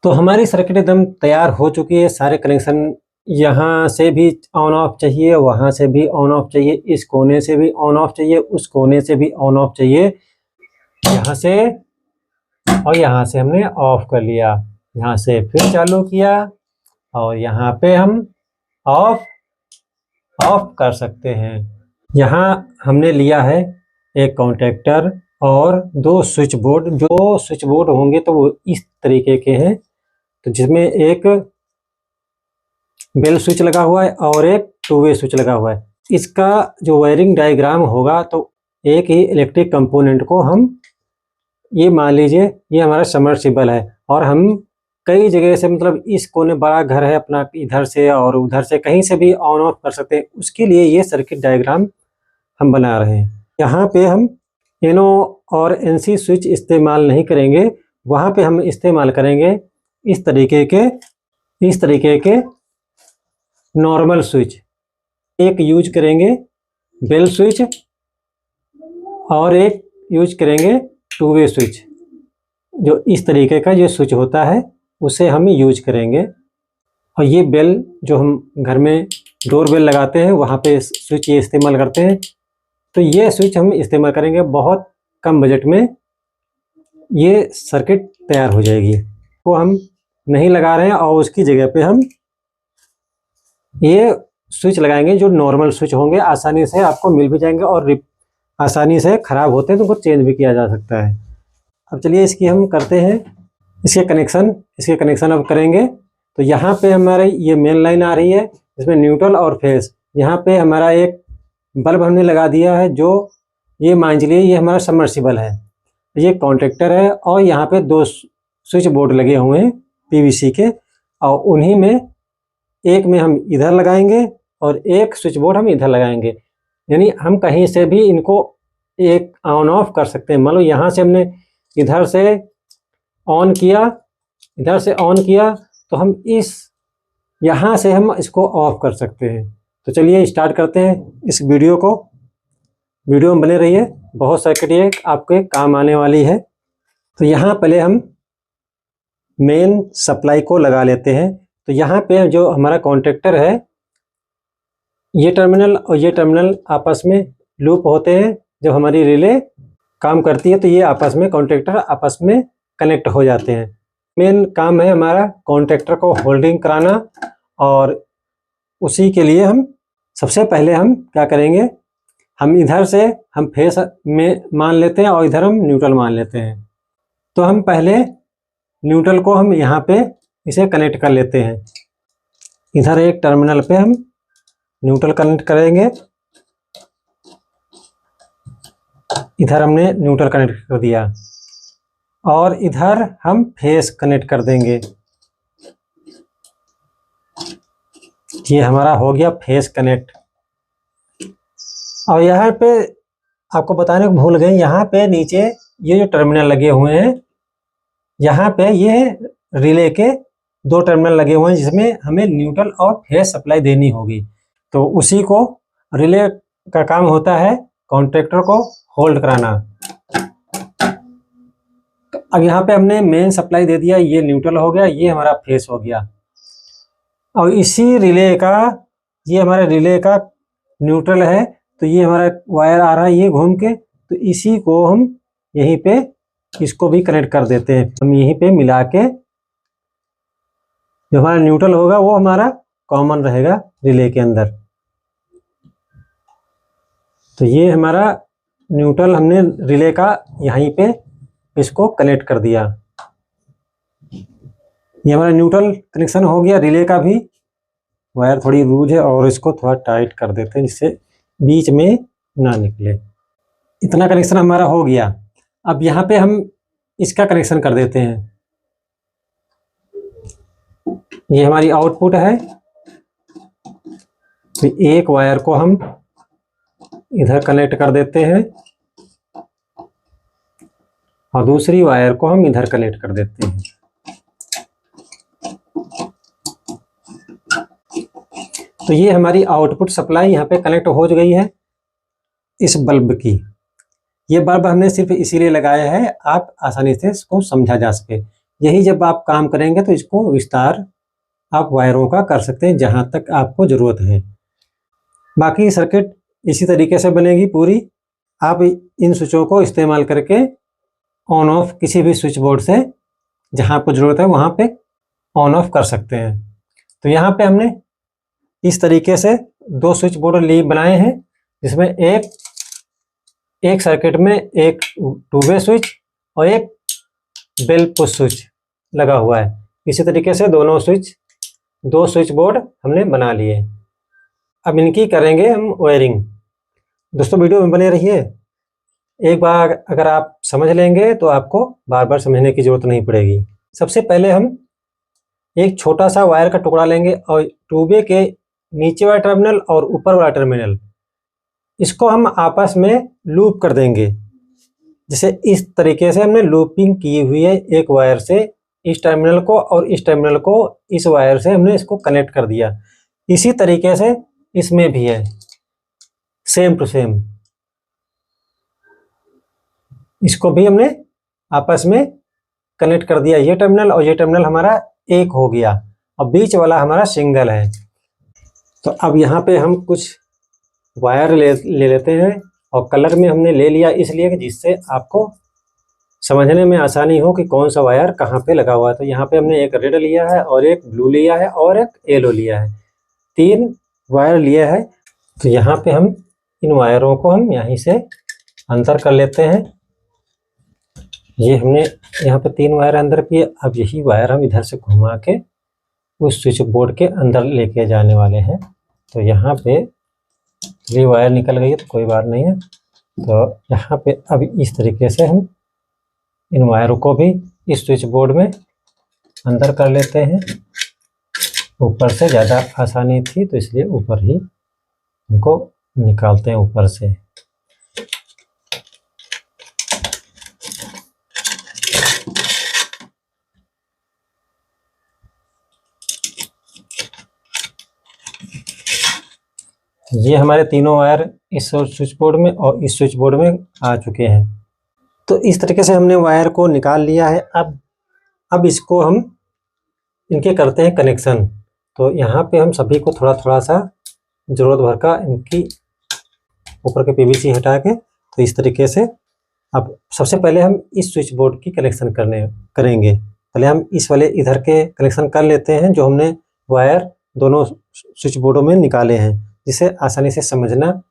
तो हमारी सर्किट एकदम तैयार हो चुकी है। सारे कनेक्शन यहाँ से भी ऑन ऑफ चाहिए, वहाँ से भी ऑन ऑफ चाहिए, इस कोने से भी ऑन ऑफ चाहिए, उस कोने से भी ऑन ऑफ चाहिए। यहाँ से और यहाँ से हमने ऑफ कर लिया, यहाँ से फिर चालू किया और यहाँ पे हम ऑफ कर सकते हैं। यहाँ हमने लिया है एक कॉन्टैक्टर और दो स्विच बोर्ड। जो स्विच बोर्ड होंगे तो वो इस तरीके के हैं, तो जिसमें एक बेल स्विच लगा हुआ है और एक टू वे स्विच लगा हुआ है। इसका जो वायरिंग डायग्राम होगा तो एक ही इलेक्ट्रिक कंपोनेंट को हम, ये मान लीजिए ये हमारा सबमर्सिबल है और हम कई जगह से, मतलब इस कोने बड़ा घर है अपना, इधर से और उधर से कहीं से भी ऑन ऑफ कर सकते हैं। उसके लिए ये सर्किट डायग्राम हम बना रहे हैं। यहाँ पे हम NO और NC स्विच इस्तेमाल नहीं करेंगे, वहाँ पे हम इस्तेमाल करेंगे इस तरीके के नॉर्मल स्विच। एक यूज करेंगे बेल स्विच और एक यूज करेंगे टू वे स्विच। जो इस तरीके का जो स्विच होता है उसे हम यूज करेंगे। और ये बेल जो हम घर में डोर बेल लगाते हैं वहाँ पे स्विच ये इस्तेमाल करते हैं, तो ये स्विच हम इस्तेमाल करेंगे। बहुत कम बजट में ये सर्किट तैयार हो जाएगी। वो हम नहीं लगा रहे हैं और उसकी जगह पे हम ये स्विच लगाएंगे जो नॉर्मल स्विच होंगे। आसानी से आपको मिल भी जाएंगे और आसानी से ख़राब होते हैं तो उनको चेंज भी किया जा सकता है। अब चलिए इसकी हम करते हैं इसके कनेक्शन अब करेंगे। तो यहाँ पे हमारे ये मेन लाइन आ रही है, इसमें न्यूट्रल और फेस। यहाँ पे हमारा एक बल्ब हमने लगा दिया है, जो ये मान लीजिए ये हमारा सबमर्सिबल है, ये कॉन्टैक्टर है और यहाँ पे दो स्विच बोर्ड लगे हुए हैं PVC के, और उन्हीं में एक में हम इधर लगाएंगे और एक स्विच बोर्ड हम इधर लगाएंगे। यानी हम कहीं से भी इनको एक ऑन ऑफ कर सकते हैं। मान लो यहाँ से हमने इधर से ऑन किया तो हम यहाँ से हम इसको ऑफ कर सकते हैं। तो चलिए स्टार्ट करते हैं इस वीडियो में बने रहिए, बहुत सर्किट ये आपके काम आने वाली है। तो यहाँ पहले हम मेन सप्लाई को लगा लेते हैं। तो यहाँ पे जो हमारा कॉन्टैक्टर है, ये टर्मिनल और ये टर्मिनल आपस में लूप होते हैं। जब हमारी रिले काम करती है तो ये आपस में कॉन्टैक्टर आपस में कनेक्ट हो जाते हैं। मेन काम है हमारा कॉन्टैक्टर को होल्डिंग कराना, और उसी के लिए हम सबसे पहले हम क्या करेंगे, हम इधर से हम फेस में मान लेते हैं और इधर हम न्यूट्रल मान लेते हैं। तो हम पहले न्यूट्रल को हम यहाँ पे इसे कनेक्ट कर लेते हैं। इधर एक टर्मिनल पे हम न्यूट्रल कनेक्ट करेंगे, इधर हमने न्यूट्रल कनेक्ट कर दिया और इधर हम फेस कनेक्ट कर देंगे। ये हमारा हो गया फेस कनेक्ट। और यहाँ पे आपको बताने को भूल गए, यहाँ पे नीचे ये जो टर्मिनल लगे हुए हैं, यहाँ पे ये रिले के दो टर्मिनल लगे हुए हैं जिसमें हमें न्यूट्रल और फेस सप्लाई देनी होगी। तो उसी को रिले का काम होता है कॉन्टैक्टर को होल्ड कराना। अब यहाँ पे हमने मेन सप्लाई दे दिया, ये न्यूट्रल हो गया, ये हमारा फेस हो गया। और इसी रिले का, ये हमारा रिले का न्यूट्रल है, तो ये हमारा वायर आ रहा है ये घूम के, तो इसी को हम यहीं पे इसको भी कनेक्ट कर देते हैं। हम यहीं पे मिला के जो हमारा न्यूट्रल होगा वो हमारा कॉमन रहेगा रिले के अंदर। तो ये हमारा न्यूट्रल हमने रिले का यहीं पे इसको कनेक्ट कर दिया। ये हमारा न्यूट्रल कनेक्शन हो गया। रिले का भी वायर थोड़ी लूज है और इसको थोड़ा टाइट कर देते हैं जिससे बीच में ना निकले। इतना कनेक्शन हमारा हो गया। अब यहाँ पे हम इसका कनेक्शन कर देते हैं। ये हमारी आउटपुट है, तो एक वायर को हम इधर कनेक्ट कर देते हैं और दूसरी वायर को हम इधर कनेक्ट कर देते हैं। तो ये हमारी आउटपुट सप्लाई यहाँ पे कनेक्ट हो गई है इस बल्ब की। ये बल्ब हमने सिर्फ इसीलिए लगाया है आप आसानी से इसको समझा जा सके, यही जब आप काम करेंगे तो इसको विस्तार आप वायरों का कर सकते हैं जहाँ तक आपको ज़रूरत है। बाकी सर्किट इसी तरीके से बनेगी पूरी। आप इन स्विचों को इस्तेमाल करके ऑन ऑफ किसी भी स्विच बोर्ड से जहाँ आपको ज़रूरत है वहाँ पे ऑन ऑफ कर सकते हैं। तो यहाँ पे हमने इस तरीके से 2 स्विच बोर्ड बनाए हैं, जिसमें एक सर्किट में एक 2-वे स्विच और एक बेल पुश स्विच लगा हुआ है। इसी तरीके से 2 स्विच बोर्ड हमने बना लिए। अब इनकी करेंगे हम वायरिंग। दोस्तों वीडियो में बने रहिए। एक बार अगर आप समझ लेंगे तो आपको बार बार समझने की जरूरत नहीं पड़ेगी। सबसे पहले हम एक छोटा सा वायर का टुकड़ा लेंगे और 2-वे के नीचे वाला टर्मिनल और ऊपर वाला टर्मिनल, इसको हम आपस में लूप कर देंगे। जैसे इस तरीके से हमने लूपिंग की हुई है एक वायर से इस टर्मिनल को, और इस टर्मिनल को इस वायर से हमने इसको कनेक्ट कर दिया। इसी तरीके से इसमें भी है, सेम टू सेम। इसको भी हमने आपस में कनेक्ट कर दिया, ये टर्मिनल और ये टर्मिनल हमारा एक हो गया, और बीच वाला हमारा सिंगल है। तो अब यहाँ पे हम कुछ वायर ले लेते हैं, और कलर में हमने ले लिया इसलिए कि जिससे आपको समझने में आसानी हो कि कौन सा वायर कहाँ पे लगा हुआ है। तो यहाँ पे हमने एक रेड लिया है और एक ब्लू लिया है और एक येलो लिया है, 3 वायर लिए हैं। तो यहाँ पे हम इन वायरों को हम यहीं से अंदर कर लेते हैं। ये हमने यहाँ पे 3 वायर अंदर किए। अब यही वायर हम इधर से घुमा के उस स्विच बोर्ड के अंदर लेके जाने वाले हैं। तो यहाँ पे ये वायर निकल गई है तो कोई बात नहीं है। तो यहाँ पे अब इस तरीके से हम इन वायरों को भी इस स्विच बोर्ड में अंदर कर लेते हैं। ऊपर से ज़्यादा आसानी थी तो इसलिए ऊपर ही इनको निकालते हैं ऊपर से। ये हमारे तीनों वायर इस स्विच बोर्ड में और इस स्विच बोर्ड में आ चुके हैं। तो इस तरीके से हमने वायर को निकाल लिया है। अब इसको हम इनके करते हैं कनेक्शन। तो यहाँ पे हम सभी को थोड़ा थोड़ा सा ज़रूरत भर का इनकी ऊपर के पीवीसी हटा के, तो इस तरीके से अब सबसे पहले हम इस स्विच बोर्ड की कनेक्शन करेंगे। पहले हम इस वाले इधर के कनेक्शन कर लेते हैं, जो हमने वायर दोनों स्विच बोर्डों में निकाले हैं, जिससे आसानी से समझना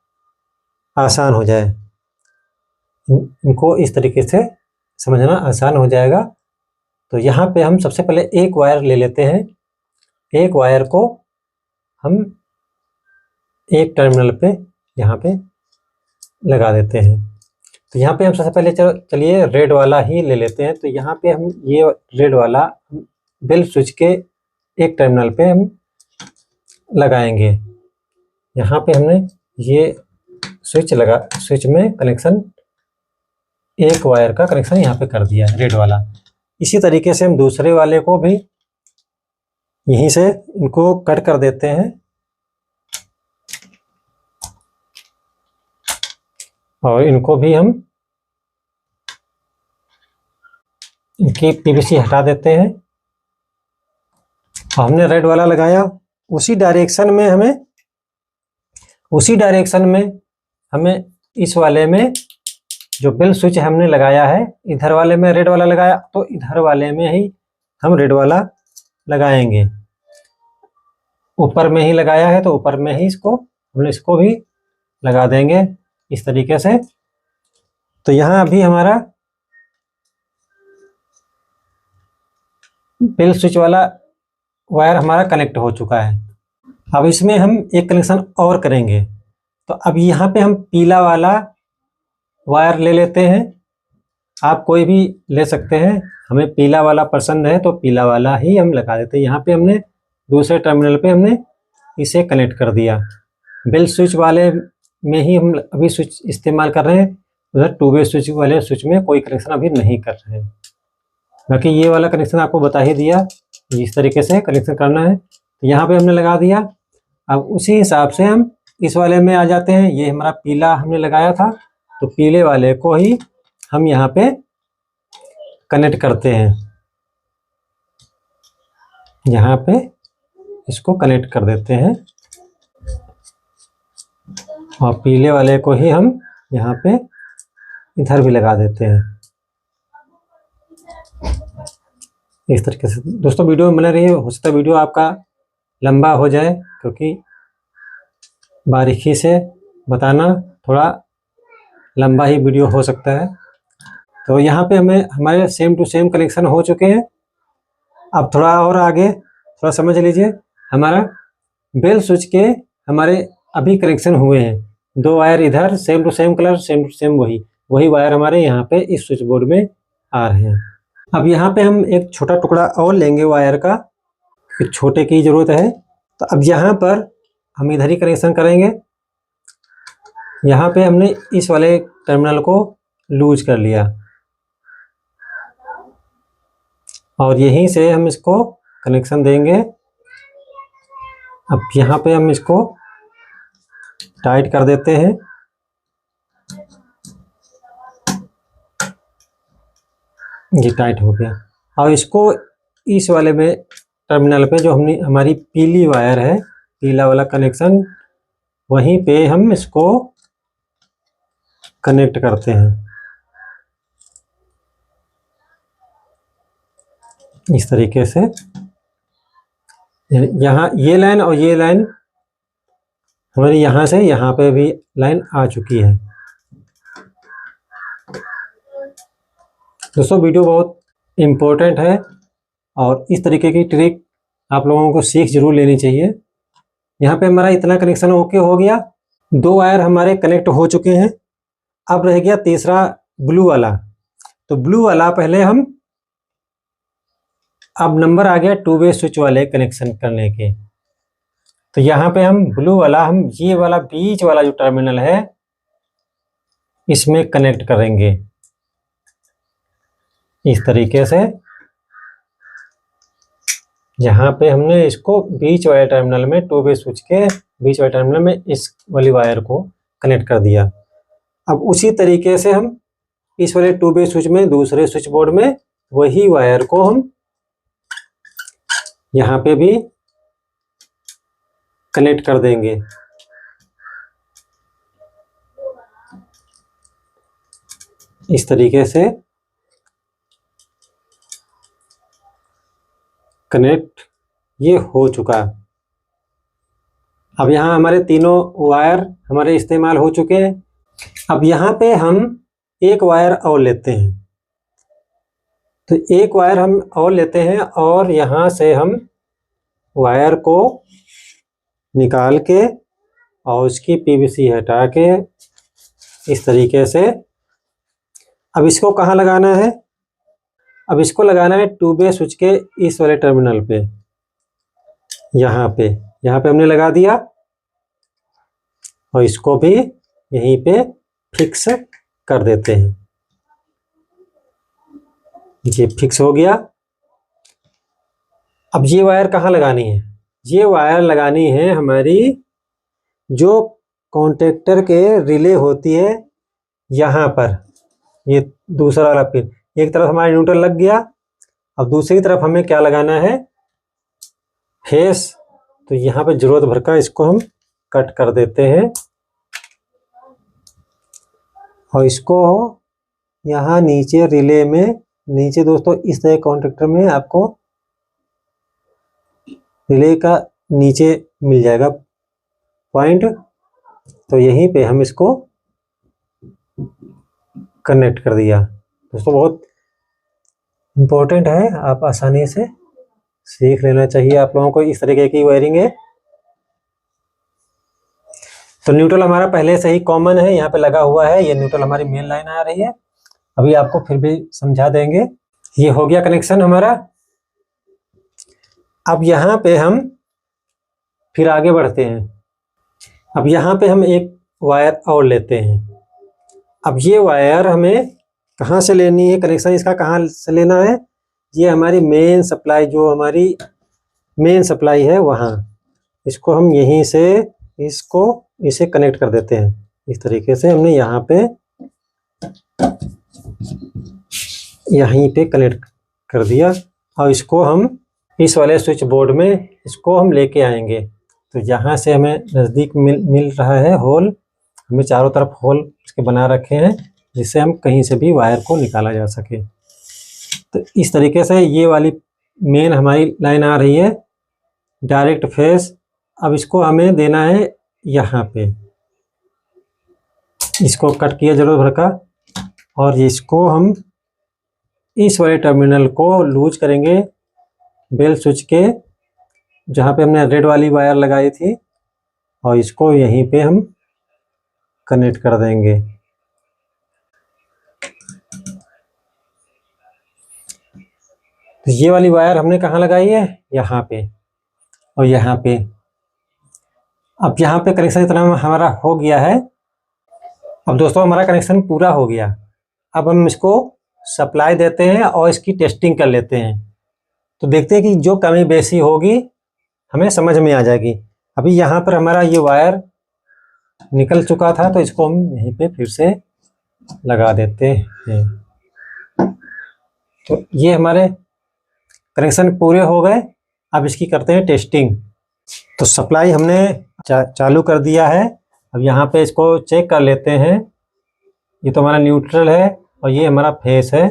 आसान हो जाए। इनको इस तरीके से समझना आसान हो जाएगा। तो यहाँ पे हम सबसे पहले एक वायर ले लेते हैं। एक वायर को हम एक टर्मिनल पे यहाँ पे लगा देते हैं। तो यहाँ पे हम सबसे पहले चलिए रेड वाला ही ले लेते हैं। तो यहाँ पे हम ये रेड वाला बेल स्विच के एक टर्मिनल पे हम लगाएंगे। यहाँ पे हमने ये स्विच में कनेक्शन, एक वायर का कनेक्शन यहाँ पे कर दिया है रेड वाला। इसी तरीके से हम दूसरे वाले को भी यहीं से इनको कट कर देते हैं, और इनको भी हम इनकी पीवीसी हटा देते हैं। हमने रेड वाला लगाया, उसी डायरेक्शन में हमें इस वाले में जो बेल स्विच हमने लगाया है, इधर वाले में रेड वाला लगाया, तो इधर वाले में ही हम रेड वाला लगाएंगे। ऊपर में ही लगाया है तो ऊपर में ही हमने इसको भी लगा देंगे इस तरीके से। तो यहाँ अभी हमारा बेल स्विच वाला वायर हमारा कनेक्ट हो चुका है। अब इसमें हम एक कनेक्शन और करेंगे। तो अब यहाँ पे हम पीला वाला वायर ले लेते हैं। आप कोई भी ले सकते हैं, हमें पीला वाला पसंद है तो पीला वाला ही हम लगा देते हैं। यहाँ पे हमने दूसरे टर्मिनल पे हमने इसे कनेक्ट कर दिया। बेल स्विच वाले में ही हम अभी स्विच इस्तेमाल कर रहे हैं, उधर 2-वे स्विच वाले स्विच में कोई कनेक्शन अभी नहीं कर रहे हैं। बाकी ये वाला कनेक्शन आपको बता ही दिया, इस तरीके से कनेक्शन करना है। तो यहाँ पे हमने लगा दिया। अब उसी हिसाब से हम इस वाले में आ जाते हैं। ये हमारा पीला हमने लगाया था, तो पीले वाले को ही हम यहाँ पे कनेक्ट करते हैं। यहाँ पे इसको कनेक्ट कर देते हैं और पीले वाले को ही हम यहाँ पे इधर भी लगा देते हैं। इस तरीके से दोस्तों वीडियो में बने रहिए। हो सकता है वीडियो आपका लंबा हो जाए, क्योंकि बारीकी से बताना थोड़ा लंबा ही वीडियो हो सकता है। तो यहाँ पे हमें हमारे सेम टू सेम कनेक्शन हो चुके हैं। अब थोड़ा और आगे थोड़ा समझ लीजिए। हमारा बेल स्विच के हमारे अभी कनेक्शन हुए हैं। 2 वायर इधर same to same colour, same to same वही वायर हमारे यहाँ पे इस स्विच बोर्ड में आ रहे हैं। अब यहाँ पे हम एक छोटा टुकड़ा और लेंगे वायर का, क्योंकि छोटे की ज़रूरत है। तो अब यहाँ पर हम इधर ही कनेक्शन करेंगे। यहाँ पे हमने इस वाले टर्मिनल को लूज कर लिया और यहीं से हम इसको कनेक्शन देंगे। अब यहाँ पे हम इसको टाइट कर देते हैं। ये टाइट हो गया। और इसको इस वाले में टर्मिनल पे जो हमारी पीली वायर है, पीला वाला कनेक्शन, वहीं पे हम इसको कनेक्ट करते हैं इस तरीके से। यहाँ ये लाइन और ये लाइन हमारी यहाँ से यहाँ पे भी लाइन आ चुकी है। दोस्तों वीडियो बहुत इम्पोर्टेंट है और इस तरीके की ट्रिक आप लोगों को सीख जरूर लेनी चाहिए। यहाँ पे हमारा इतना कनेक्शन ओके हो गया। 2 वायर हमारे कनेक्ट हो चुके हैं। अब रह गया तीसरा ब्लू वाला। तो ब्लू वाला पहले हम, अब नंबर आ गया 2 वे स्विच वाले कनेक्शन करने के। तो यहाँ पे हम ब्लू वाला, हम ये वाला बीच वाला जो टर्मिनल है इसमें कनेक्ट करेंगे इस तरीके से। यहाँ पे हमने इसको बीच वाले टर्मिनल में, 2 वे स्विच के बीच वाले टर्मिनल में इस वाली वायर को कनेक्ट कर दिया। अब उसी तरीके से हम इस वाले 2 वे स्विच में, दूसरे स्विच बोर्ड में वही वायर को हम यहाँ पे भी कनेक्ट कर देंगे। इस तरीके से कनेक्ट ये हो चुका। अब यहाँ हमारे तीनों वायर हमारे इस्तेमाल हो चुके हैं। अब यहाँ पे हम एक वायर और लेते हैं। तो एक वायर हम और लेते हैं और यहाँ से हम वायर को निकाल के और उसकी पीवीसी हटा के इस तरीके से, अब इसको कहाँ लगाना है? अब इसको लगाना है 2 वे स्विच के इस वाले टर्मिनल पे। यहाँ पे हमने लगा दिया और इसको भी यहीं पे फिक्स कर देते हैं। ये फिक्स हो गया। अब ये वायर कहाँ लगानी है? ये वायर लगानी है हमारी जो कॉन्टेक्टर के रिले होती है यहाँ पर। ये दूसरा वाला पिन, एक तरफ हमारा न्यूट्रल लग गया। अब दूसरी तरफ हमें क्या लगाना है? फेस। तो यहाँ पे जरूरत भर का इसको हम कट कर देते हैं और इसको यहाँ नीचे रिले में, नीचे दोस्तों इस तरह कॉन्टेक्टर में आपको रिले का नीचे मिल जाएगा पॉइंट। तो यहीं पे हम इसको कनेक्ट कर दिया। दोस्तों बहुत इम्पोर्टेंट है, आप आसानी से सीख लेना चाहिए आप लोगों को। इस तरीके की वायरिंग है। तो न्यूट्रल हमारा पहले से ही कॉमन है, यहाँ पे लगा हुआ है। ये न्यूट्रल हमारी मेन लाइन आ रही है। अभी आपको फिर भी समझा देंगे। ये हो गया कनेक्शन हमारा। अब यहाँ पे हम फिर आगे बढ़ते हैं। अब यहाँ पे हम एक वायर और लेते हैं। अब ये वायर हमें कहाँ से लेनी है? कनेक्शन इसका कहाँ से लेना है? ये हमारी मेन सप्लाई, जो हमारी मेन सप्लाई है वहाँ, इसको हम यहीं से इसे कनेक्ट कर देते हैं। इस तरीके से हमने यहाँ पे यहीं पे कनेक्ट कर दिया और इसको हम इस वाले स्विच बोर्ड में इसको हम लेके आएंगे। तो यहाँ से हमें नज़दीक मिल रहा है होल, हमें चारों तरफ होल इसके बना रखे हैं जिससे हम कहीं से भी वायर को निकाला जा सके। तो इस तरीके से ये वाली मेन हमारी लाइन आ रही है डायरेक्ट फेस। अब इसको हमें देना है यहाँ पे, इसको कट किया जरूर भर का, और इसको हम इस वाले टर्मिनल को लूज करेंगे बेल स्विच के जहाँ पे हमने रेड वाली वायर लगाई थी, और इसको यहीं पे हम कनेक्ट कर देंगे। तो ये वाली वायर हमने कहाँ लगाई है, यहाँ पे और यहाँ पे। अब यहाँ पे कनेक्शन इतना हमारा हो गया है। अब दोस्तों हमारा कनेक्शन पूरा हो गया। अब हम इसको सप्लाई देते हैं और इसकी टेस्टिंग कर लेते हैं। तो देखते हैं कि जो कमी बेसी होगी हमें समझ में आ जाएगी। अभी यहाँ पर हमारा ये वायर निकल चुका था, तो इसको हम यहीं पे फिर से लगा देते हैं। तो ये हमारे कनेक्शन पूरे हो गए। अब इसकी करते हैं टेस्टिंग। तो सप्लाई हमने चालू कर दिया है। अब यहाँ पे इसको चेक कर लेते हैं। ये तो हमारा न्यूट्रल है और ये हमारा फेस है।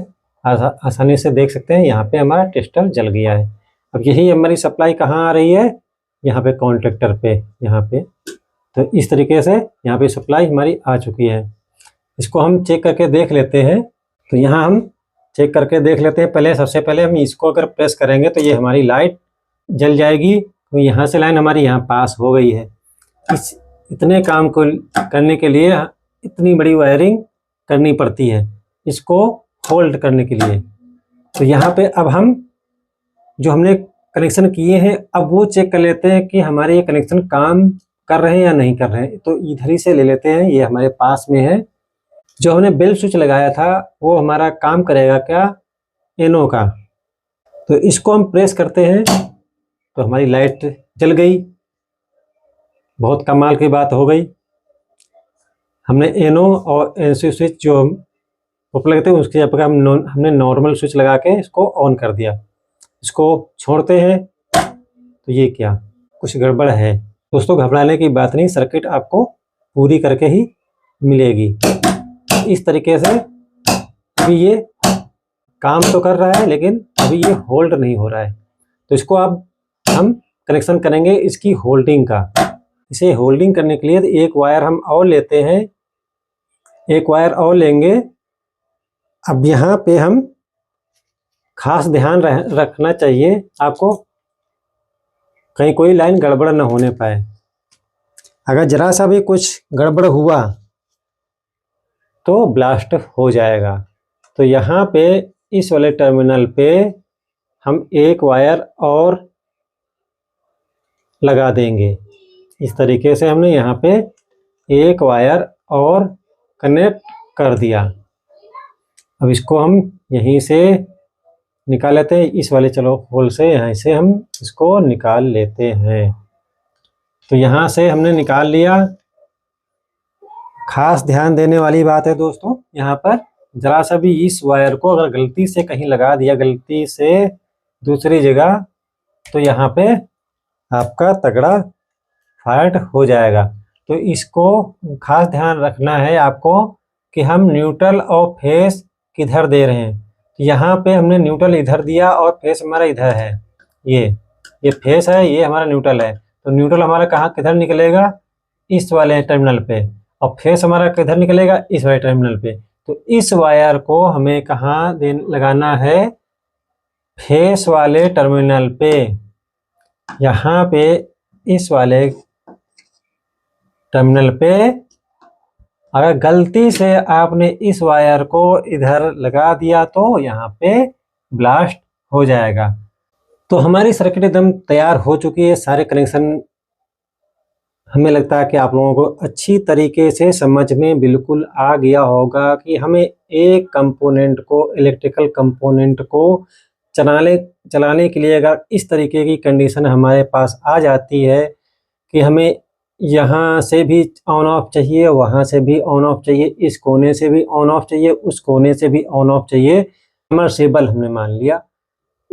आसानी से देख सकते हैं यहाँ पे हमारा टेस्टर जल गया है। अब यही हमारी सप्लाई कहाँ आ रही है, यहाँ पे कॉन्ट्रैक्टर पे, यहाँ पे। तो इस तरीके से यहाँ पे सप्लाई हमारी आ चुकी है। इसको हम चेक करके देख लेते हैं। तो यहाँ हम चेक करके देख लेते हैं। पहले सबसे पहले हम इसको अगर प्रेस करेंगे तो ये हमारी लाइट जल जाएगी। तो यहाँ से लाइन हमारी यहाँ पास हो गई है। इतने काम को करने के लिए इतनी बड़ी वायरिंग करनी पड़ती है इसको होल्ड करने के लिए। तो यहाँ पे अब हम जो हमने कनेक्शन किए हैं अब वो चेक कर लेते हैं कि हमारे ये कनेक्शन काम कर रहे हैं या नहीं कर रहे हैं। तो इधर ही से ले लेते हैं, ये हमारे पास में है। जो हमने बेल स्विच लगाया था वो हमारा काम करेगा क्या, एनो का। तो इसको हम प्रेस करते हैं तो हमारी लाइट जल गई। बहुत कमाल की बात हो गई। हमने एनो और एनसी स्विच जो ऊपर लगते हैं उसकी जगह हमने नॉर्मल स्विच लगा के इसको ऑन कर दिया। इसको छोड़ते हैं तो ये क्या, कुछ गड़बड़ है। दोस्तों घबराने की बात नहीं, सर्किट आपको पूरी करके ही मिलेगी। इस तरीके से अभी ये काम तो कर रहा है लेकिन अभी ये होल्ड नहीं हो रहा है। तो इसको अब हम कनेक्शन करेंगे इसकी होल्डिंग का। इसे होल्डिंग करने के लिए एक वायर हम और लेते हैं, एक वायर और लेंगे। अब यहाँ पे हम खास ध्यान रखना चाहिए आपको, कहीं कोई लाइन गड़बड़ न होने पाए। अगर जरा सा भी कुछ गड़बड़ हुआ तो ब्लास्ट हो जाएगा। तो यहाँ पे इस वाले टर्मिनल पे हम एक वायर और लगा देंगे। इस तरीके से हमने यहाँ पे एक वायर और कनेक्ट कर दिया। अब इसको हम यहीं से निकाल लेते हैं, इस वाले चलो होल से यहाँ से हम इसको निकाल लेते हैं। तो यहाँ से हमने निकाल लिया। खास ध्यान देने वाली बात है दोस्तों, यहाँ पर जरा सा भी इस वायर को अगर गलती से कहीं लगा दिया, गलती से दूसरी जगह, तो यहाँ पे आपका तगड़ा फाल्ट हो जाएगा। तो इसको खास ध्यान रखना है आपको कि हम न्यूट्रल और फेस किधर दे रहे हैं। तो यहाँ पे हमने न्यूट्रल इधर दिया और फेस हमारा इधर है। ये फेस है, ये हमारा न्यूट्रल है। तो न्यूट्रल हमारा कहाँ किधर निकलेगा, इस वाले टर्मिनल पे, और फेस हमारा किधर निकलेगा, इस वाले टर्मिनल पे। तो इस वायर को हमें कहाँ लगाना है, फेस वाले टर्मिनल पे। यहाँ पे इस वाले टर्मिनल पे अगर गलती से आपने इस वायर को इधर लगा दिया तो यहाँ पे ब्लास्ट हो जाएगा। तो हमारी सर्किट एकदम तैयार हो चुकी है। सारे कनेक्शन हमें लगता है कि आप लोगों को अच्छी तरीके से समझ में बिल्कुल आ गया होगा कि हमें एक कंपोनेंट को, इलेक्ट्रिकल कंपोनेंट को चलाने के लिए अगर इस तरीके की कंडीशन हमारे पास आ जाती है कि हमें यहाँ से भी ऑन ऑफ चाहिए, वहाँ से भी ऑन ऑफ चाहिए, इस कोने से भी ऑन ऑफ चाहिए, उस कोने से भी ऑन ऑफ चाहिए, सबमर्सिबल हमने मान लिया,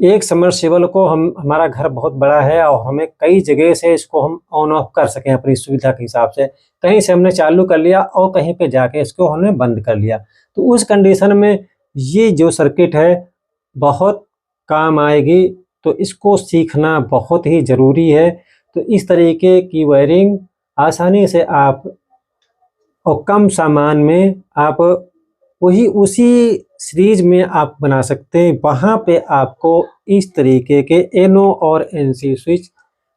एक सबमर्सिबल को हमारा घर बहुत बड़ा है और हमें कई जगह से इसको हम ऑन ऑफ कर सकें अपनी सुविधा के हिसाब से। कहीं से हमने चालू कर लिया और कहीं पे जाके इसको हमने बंद कर लिया, तो उस कंडीशन में ये जो सर्किट है बहुत काम आएगी। तो इसको सीखना बहुत ही ज़रूरी है। तो इस तरीके की वायरिंग आसानी से आप और कम सामान में आप उसी सीरीज में आप बना सकते हैं। वहाँ पे आपको इस तरीके के NO और NC स्विच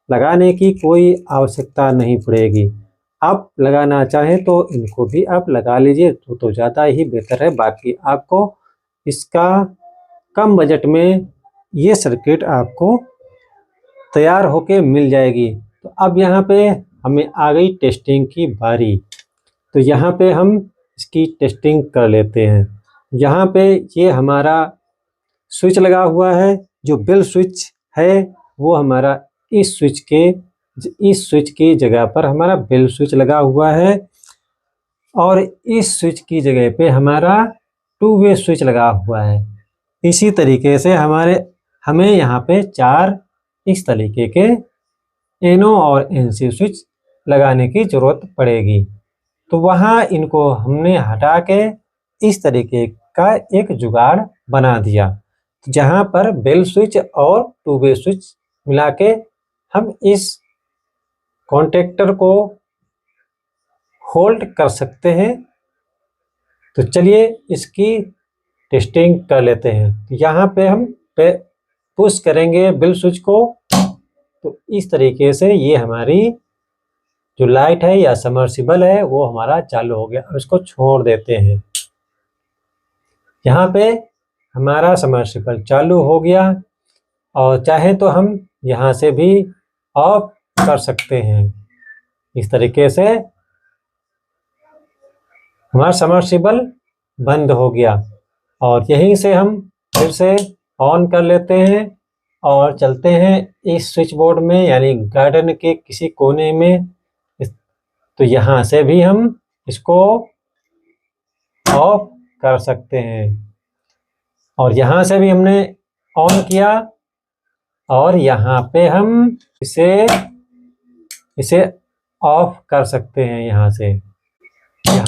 लगाने की कोई आवश्यकता नहीं पड़ेगी। आप लगाना चाहें तो इनको भी आप लगा लीजिए तो ज़्यादा ही बेहतर है। बाकी आपको इसका कम बजट में ये सर्किट आपको तैयार होके मिल जाएगी। तो अब यहाँ पे हमें आ गई टेस्टिंग की बारी। तो यहाँ पे हम इसकी टेस्टिंग कर लेते हैं। यहाँ पे ये हमारा स्विच लगा हुआ है, जो बेल स्विच है वो हमारा इस स्विच की जगह पर हमारा बेल स्विच लगा हुआ है और इस स्विच की जगह पे हमारा 2 वे स्विच लगा हुआ है। इसी तरीके से हमें यहाँ पे 4 इस तरीके के NO और NC स्विच लगाने की ज़रूरत पड़ेगी। तो वहाँ इनको हमने हटा के इस तरीके का एक जुगाड़ बना दिया, जहाँ पर बेल स्विच और 2 वे स्विच मिला के हम इस कॉन्टेक्टर को होल्ड कर सकते हैं। तो चलिए इसकी टेस्टिंग कर लेते हैं। तो यहाँ पे हम पुश करेंगे बेल स्विच को, तो इस तरीके से ये हमारी जो लाइट है या सबमर्सिबल है वो हमारा चालू हो गया। अब इसको छोड़ देते हैं। यहाँ पे हमारा सबमर्सिबल चालू हो गया और चाहे तो हम यहाँ से भी ऑफ कर सकते हैं। इस तरीके से हमारा सबमर्सिबल बंद हो गया और यहीं से हम फिर से ऑन कर लेते हैं और चलते हैं इस स्विच बोर्ड में, यानी गार्डन के किसी कोने में। तो यहाँ से भी हम इसको ऑफ कर सकते हैं और यहाँ से भी हमने ऑन किया और यहाँ पे हम इसे ऑफ कर सकते हैं। यहाँ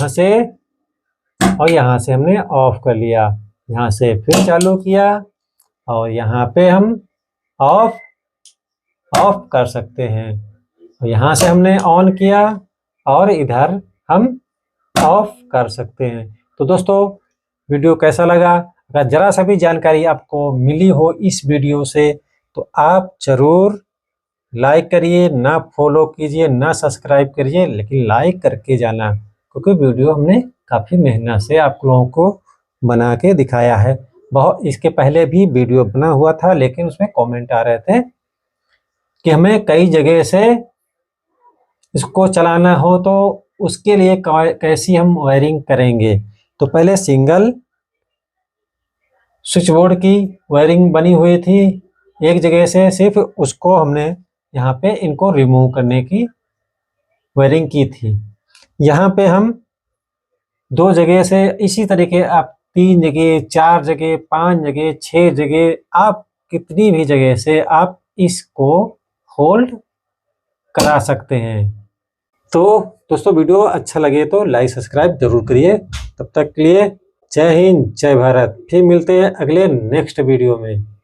से और यहाँ से हमने ऑफ कर लिया। यहाँ से फिर चालू किया और यहाँ पे हम ऑफ कर सकते हैं। और यहाँ से हमने ऑन किया और इधर हम ऑफ कर सकते हैं। तो दोस्तों वीडियो कैसा लगा? अगर ज़रा सा भी जानकारी आपको मिली हो इस वीडियो से तो आप ज़रूर लाइक करिए, ना फॉलो कीजिए ना सब्सक्राइब करिए, लेकिन लाइक करके जाना, क्योंकि वीडियो हमने काफ़ी मेहनत से आप लोगों को बना के दिखाया है। बहुत इसके पहले भी वीडियो बना हुआ था, लेकिन उसमें कमेंट आ रहे थे कि हमें कई जगह से इसको चलाना हो तो उसके लिए कैसी हम वायरिंग करेंगे। तो पहले सिंगल स्विच बोर्ड की वायरिंग बनी हुई थी एक जगह से, सिर्फ उसको हमने यहाँ पे इनको रिमूव करने की वायरिंग की थी। यहाँ पे हम 2 जगह से इसी तरीके आप 3 जगह, 4 जगह, 5 जगह, 6 जगह, आप कितनी भी जगह से आप इसको होल्ड करा सकते हैं। तो दोस्तों वीडियो अच्छा लगे तो लाइक सब्सक्राइब जरूर करिए। तब तक के लिए जय हिंद, जय भारत। फिर मिलते हैं अगले नेक्स्ट वीडियो में।